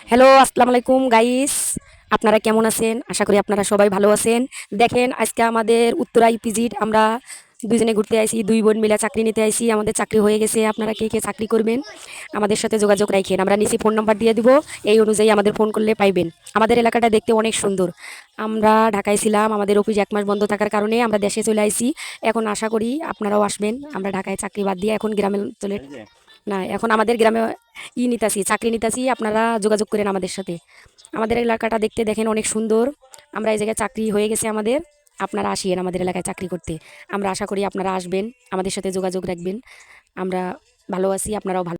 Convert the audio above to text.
Hello, আসসালামু আলাইকুম guys. আপনারা কেমন আছেন? আশা করি আপনারা সবাই ভালো আছেন। দেখেন আজকে আমাদের উত্তরা ইপিজিট আমরা দুইজনে ঘুরতে আইছি, দুই বোন মিলে চাকরি নিতে আইছি। আমাদের চাকরি হয়ে গেছে। আপনারা কে কে চাকরি করবেন আমাদের সাথে যোগাযোগ রাখেন। আমরা নিচে ফোন নাম্বার দিয়ে দিব, এই অনুযায়ী আমাদের ফোন করলে পাইবেন। আমাদের এলাকাটা দেখতে অনেক সুন্দর। আমরা ঢাকায় ছিলাম, আমাদের অফিস 1 মাস বন্ধ থাকার কারণে আমরা দেশে চলে আইছি। এখন আশা করি আপনারাও আসবেন। আমরা ঢাকায় চাকরি বাদ দিয়ে এখন গ্রামে চলে না, এখন আমাদের গ্রামে নিতাছি, চাকরি নিতাছি। আপনারা যোগাযোগ করেন আমাদের সাথে। আমাদের এলাকাটা দেখতে দেখেন অনেক সুন্দর। আমরা এই জায়গায় চাকরি হয়ে গেছে আমাদের। আপনারা আসিয়েন আমাদের এলাকায় চাকরি করতে। আমরা আশা করি আপনারা আসবেন, আমাদের সাথে যোগাযোগ রাখবেন। আমরা ভালো আছি, আপনারাও ভালো।